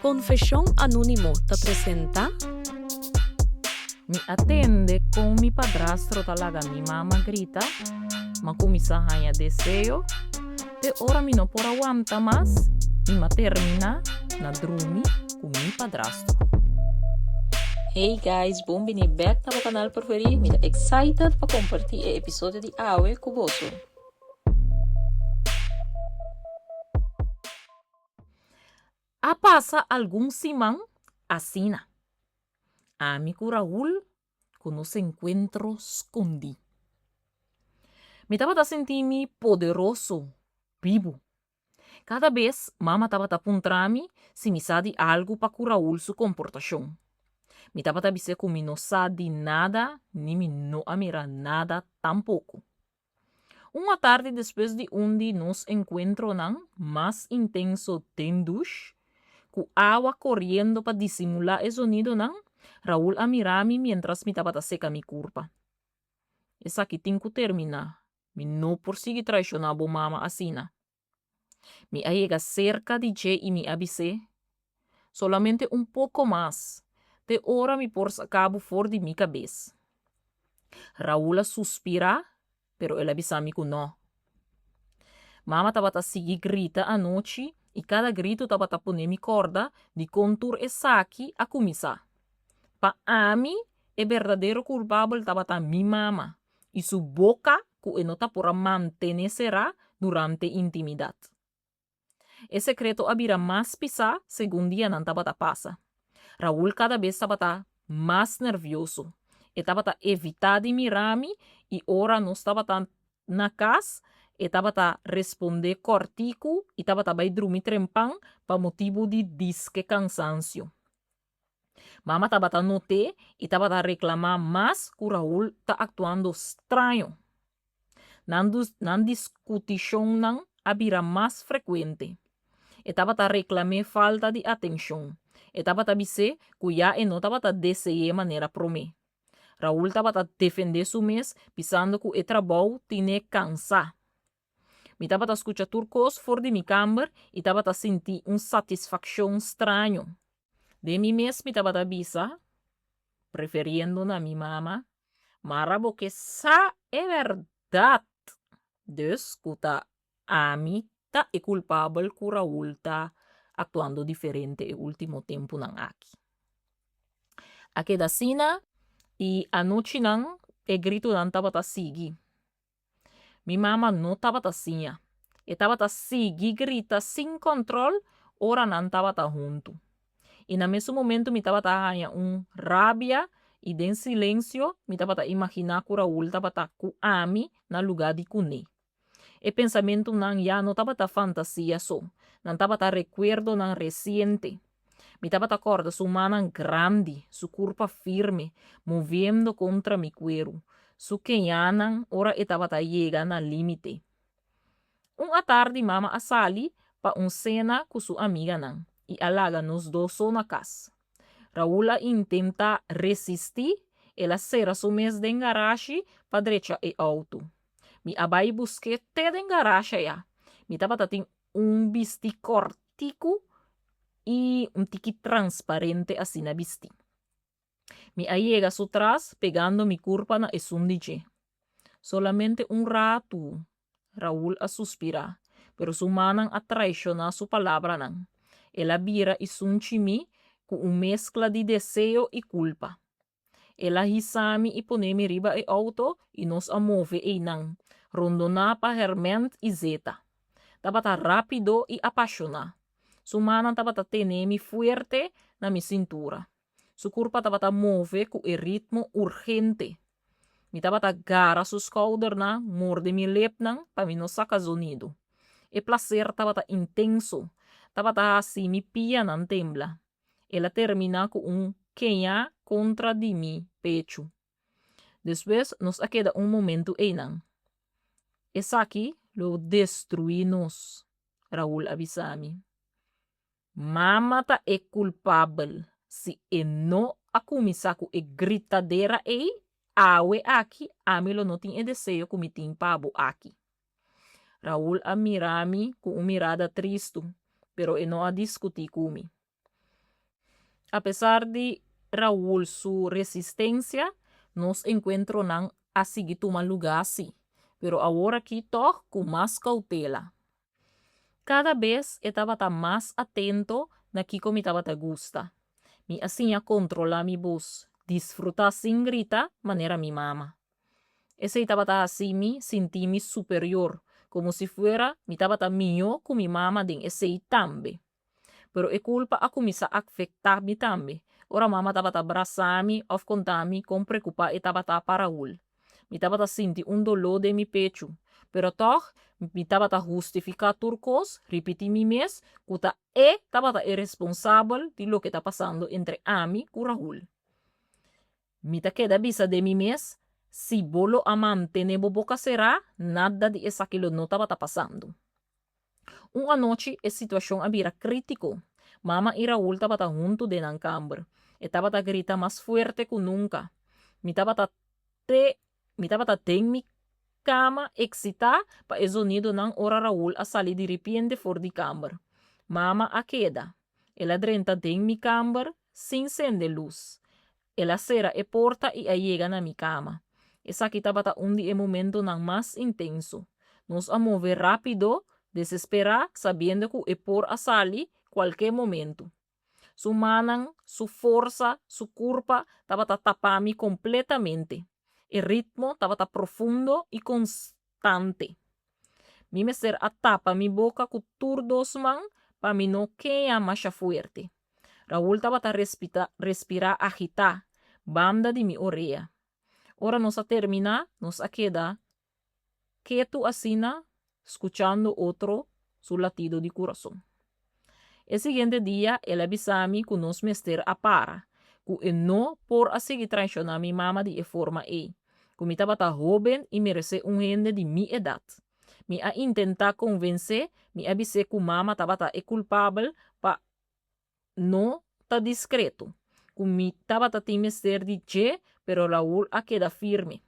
Confesión Anónimo te presenta Mi atende con mi padrastro talaga mi mama grita, ma kumisa hanya deseo, te ora mi no por aguanta mas, mi ma termina na drumi com mi padrastro. Hey guys, bem-vindos back na meu canal preferido. Me excited para compartilhar o episódio de Awe com você. A passa algum simão assina. Amigo Raul, quando se encontro escondi. Me tava sentindo poderoso, vivo. Cada vez, mama tava apuntando se me sabe algo para curar Raul sua comportação. Me tava dizer que me não sabe nada, nem me não amira nada tampouco. Uma tarde depois de onde nos encontramos mais intenso tendos, com água correndo para dissimular o sonido, Raul a mirar-me mientras me tava seca mi curva. Essa aqui tem que terminar. Me não por seguir traicionar a mama assim. Me allega cerca de Jay e me avisé. Solamente um pouco mais. De hora me por cabo fora de minha cabeça. Raul suspira, pero ele avisa-me que não. Mama tava seguir grita à noite e cada grito tava poner me corda de contur e saque a começar. Pa ami, o verdadeiro culpável tava mi mama e sua boca que não tá por manter será durante intimidade. O secreto abira mais pisar segundo dia não tava passa. Raul cada vez estava mais nervioso. E estava evitar de mirar-me e ora não estava na casa e estava responder cortico e estava vai dormir trempão para motivo de disque cansancio. Mama estava noté e estava reclamar mais que o Raul está actuando estranho. Nan discussão não abira mais frequente. E estava reclamar falta de atenção. E estava dizer que já não estava desejar maneira para mim. Raul estava defender su mês, pensando que o trabalho tinha cansar. Me estava escutar turcos fora de minha câmara e estava sentir uma satisfação estranho. De mim mês me estava bisa, preferindo na minha mama, mas porque essa é verdade. Escuta, a mim tá é culpável que Raul tá actuando diferente no último tempo nang aqui. Aqui da sina e a noite nang e grito nang tava sigi. Mi mama não tava sinha. E tava sigi grita sem controle, ora não tava junto. E na mesmo momento me tava ganha rabia e em silêncio me tava imaginar que Raul tava com ami na lugar de cune. E pensamento não já não tava fantasia só, não tava recuerdo não reciente. Me tava corda su mano grande, su curva firme, movendo contra mi cuero. Su kenyanan ora estava chegando al limite. Uma tarde mama a sali pa cena com sua amiga nan e alaga nos dois na casa. Raula intenta resistir, ela será su mes de garagem pa derecha e auto. Mi abai busque te de garagem ya. Mi tava tem vesti cortico e tiki transparente assim na vesti. Mi allega su tras pegando mi curva na esundiche. Solamente rato. Raul a suspira, pero su manan a traicionar su palabra nan. Ela vira e sunchimi com mescla de deseo e culpa. Ela hisami e ponemi riba e auto e nos a move e nan. Rondona pa herment e zeta. Tava rápido e apaixonar. Su manan tava tenemi fuerte na mi cintura. Su curva tava move com o ritmo urgente. Mi tava gara su schouder na, morde mi lep nang, pa mi no saca sonido. E placer tava intenso. Tava assim mi pia nan tembla. Ela termina com quenha contra de mi pecho. Después nos queda momento nang. Essa aqui lo destruímos, Raul avisami. Mama é culpável se não a começar com a gritadeira awe aqui, amilo não tinha desejo como tinha pabo aqui. Raul a mirami com mirada triste, pero não a discutir comigo. A pesar de Raúl su resistencia, nos encuentro nan así toma lugar así. Pero ahora aquí toch con más cautela. Cada vez estaba más atento na Kiko mi estaba gusta. Mi hacía controlar mi voz, disfrutar sin gritar, manera mi mamá. Ese estaba así mi sentí mi superior, como si fuera mi estaba mío con mi mamá den ese tambe. Pero é culpa a começar a afetar mi tambe. Ora mama estava abraçar-me, of contar-me, com preocupar e estava para ul. Mi estava sentir dolor de mi pecho. Pero toch, mi estava justificar turcos, repetir mi mes, que estava irresponsável de lo que está passando entre ami e Rahul. Mi ta queda visa de mi mes, si bolo amante ne boca será, nada de essa aquilo não estava passando. Uma noite, a situação era crítico. Mama e Raúl estava junto de na câmara. Estava a gritar mais forte que nunca. Me estava em minha cama, excitar, para o sonido não ora Raúl a sair de repente fora de câmara. Mama a queda. Ela drenta em minha câmara, sem acender luz. Ela cerra a porta e a chega na minha cama. Essa aqui estava onde o momento não mais intenso. Nos a mover rápido, desesperar, sabendo que é por a sair qualquer momento. Su manang, su força, su curva estava tapando-me completamente. O ritmo estava profundo e constante. Mi meser a tapa mi boca com turdos man para mi não queia mais fuerte. Raúl estava a respirar agitar, banda de mi orelha. Ora nos a terminar, nos a queda quieto asina, escuchando otro su latido de corazón. El siguiente día, él avisami que nos mester a para, que no por a seguir traicionar mi mamá de forma que mi estaba joven y merece un gente de mi edad. Mi a intentar convencer, mi avisé que mamá estaba culpable pa no ta discreto. Que mi estaba mester de che, pero Raúl a queda firme.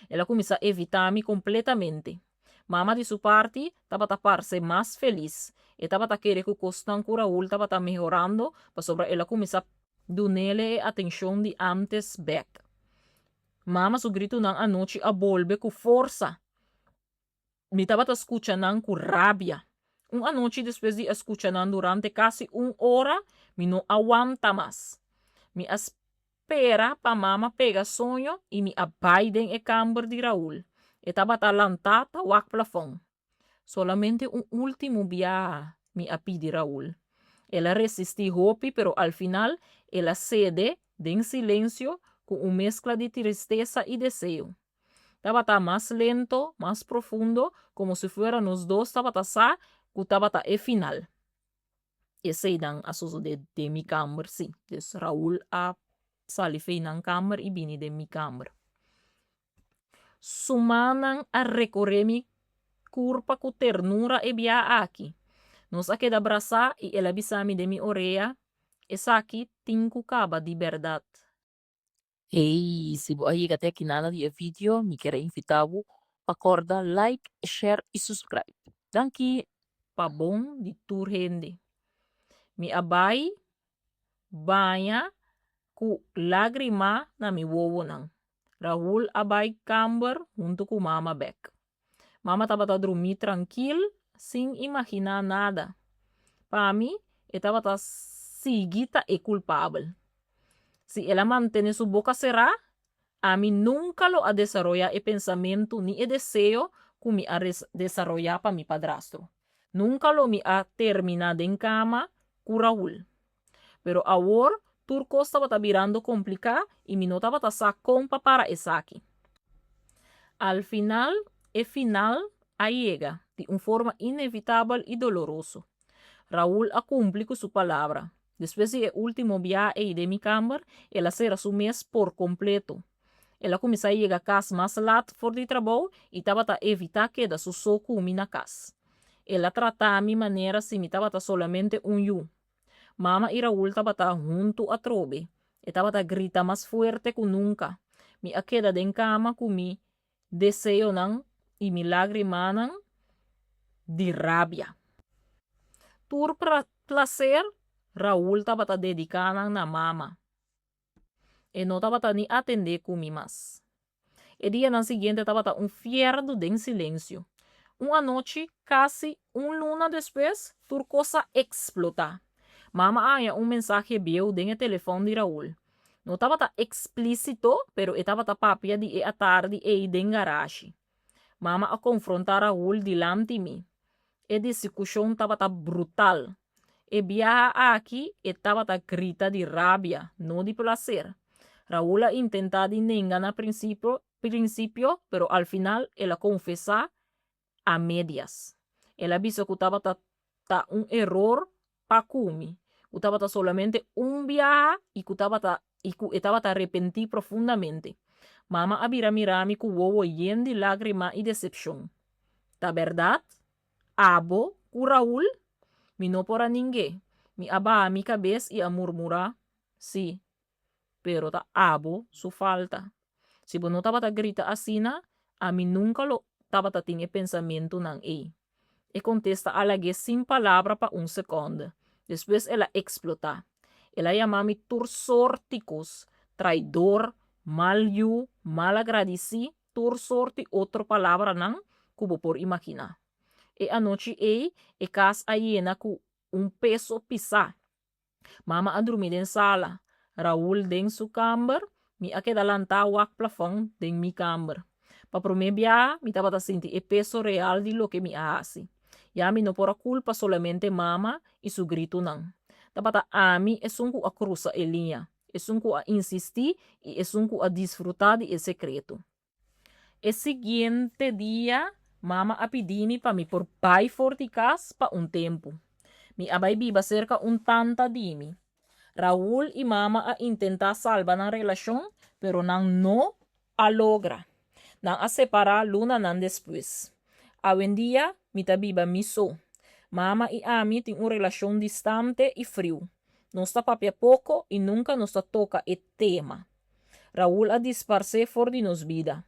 Ela começou a evitar-me completamente. Mama de sua parte estava a parse mais feliz. E estava a querer que o costão com Raul estava melhorando, para sobre ela começar a dar-lhe atenção de antes back. Mama su grito não a noite a volve com força. Me estava a escuchando com rabia. Uma noite depois de escuchando durante quase hora, me não aguanta mais. Me espera para mama pega sonho e me abaiden e câmara de Raul. Estava talantada o plafond. Solamente último viaje me apide Raul. Ela resistiu hopi, pero al final ela cede en silêncio com uma mescla de tristeza e desejo. Estava mais lento, mais profundo, como se fuera nos dois estava sa, que estava e final. Esse dan a de mi câmara, sim. Dus Raul a sali fei na câmara e bini de mi câmara. Sumanan a recorrer-me curpa com ternura e bia aqui. Nos aqui da abraçar e ela bisami de mi orelha. Essa aqui tinco caba de verdade. Hey, se você aí até aqui nada de vídeo, me quer invitar-vos para acordar, like, share e subscribe. Danke. Pa bom de tur rende. Mi abai banha com lágrima na mi wowo nang. Raul abai camber junto com mama Beck. Mama estava a dormir tranquilo, sem imaginar nada. Para mim, estava a seguita e culpável. Se ela mantém sua boca cerrada, a mim nunca lo a desarrollar o pensamento ni o desejo que me a desarrollar para mi padrastro. Nunca lo me a terminar en cama com Raul. Pero agora, turco estava virando complicado e me não estava a compa para essa aqui. Al final, a llega de uma forma inevitável e dolorosa. Raúl a cumplir com sua palavra. Depois do último viaje de mi câmara, ela será su mês por completo. Ela começou a chegar a casa mais tarde fora de trabalho e estava a evitar que da su soco na casa. Ela tratava a minha maneira se me estava solamente eu. Mama e Raúl estava junto a trobe. Estava a gritar mais forte que nunca. Me a queda de cama com mi desejo não e mi lágrima não de rabia. Por prazer, Raul estaba dedicando na mama. E não estava ni atender comigo mais. E dia na seguinte estava fierdo de silêncio. Uma noite, quase luna depois, tudo coisa explota. Mama aya mensagem viu dentro do telefone de Raul. Não estava explícito, pero estava papia de a tarde e dentro garagem. Mama a confrontar Raul diante de mim. E discussão estava brutal. E viaja aqui estava grita de rabia, não de prazer. Raul a intentado negar na princípio, pero al final ela confessa a medias. Ela disse que estava erro para comer. Que estava solamente viaje e que estava arrepentir profundamente. Mama abira mirami com o olho lleno de lágrimas e decepção. Ta verdade? Abo, com Raul? Mi no por a ninguém. Mi aba a mi cabeça e a murmurar. Sí, pero ta abo su falta. Si bo no taba ta grita asina, a mi nunca lo taba ta tinha pensamento nan e. E contesta alague sin palavra pa segundo. Después ela explota. Ela llama mi tursorticos, traidor, malyu, malagradeci, tursorti outra palavra nan, kubo por imaginar. E anoche e casa llena com peso pisar. Mama a dormir em sala. Raul den su camber, mi a quedalanta wak plafond den mi camber. Pa promebia, mi taba sentir el peso real de lo que mi hace. Ya mi no por culpa solamente mama y su grito nan. Taba a mi es un a cruza el línea. Es un a insistir y es un a disfrutar de el secreto. El siguiente día, mama a pedimi pa mi por pai forticas pa tempo. Mi abai viva cerca tanta de mi. Raul y mama a intentar salvar la relación, pero nan no a logra. Nan a separar luna nan después. A buen día, mi tabiba miso. Mama y a mi tienen una relación distante y frío. No está papia poco y nunca nos toca el tema. Raul a disparse for de nos vida.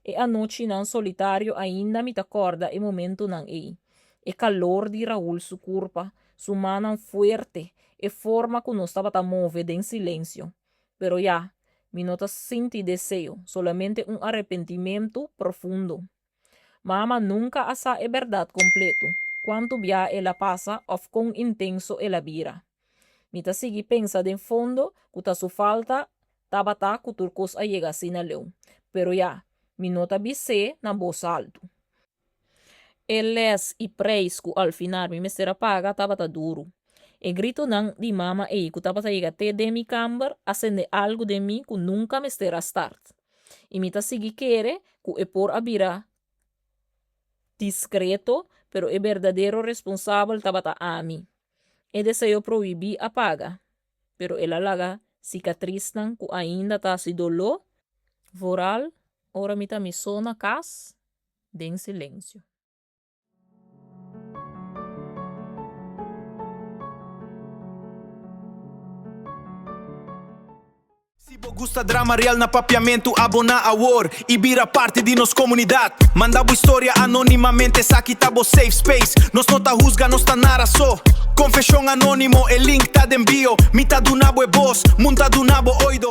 E anoche nan solitario ainda me acorda el momento nan e. El calor de Raul su curpa, su mano fuerte, e forma que nos estaba mover en silencio. Pero ya, mi nota sentí deseo, solamente un arrepentimiento profundo. Mama nunca asa el verdad completo, cuanto via ela pasa of con intenso ela vira. Mi ta sigue pensa de fondo, que ta su falta, tabata que turcos a llega sin leu. Pero ya, mi nota bise na voz alto. El les y preis que al final mi mestera paga tabata duro. El grito nan di mama e que tabata llega te de mi camber acende algo de mí que nunca me estera start. Y mi ta sigue quiere que e por abira discreto, pero el verdadero responsable tabata a mí. El deseo prohibí apaga, pero el alaga cicatriz nan que ainda ta si dolor, voral, ora mi ta mi sona cas, den silencio. Se você gusta drama real na papiamento, abona a war e vira parte de nos comunidade. Manda boa história anonimamente, aqui tá bo safe space. Nos não tá juzga, nos tá nara só. Confesión anónimo, el link tá de envío. Mitad do nabo é voz, monta do nabo oído.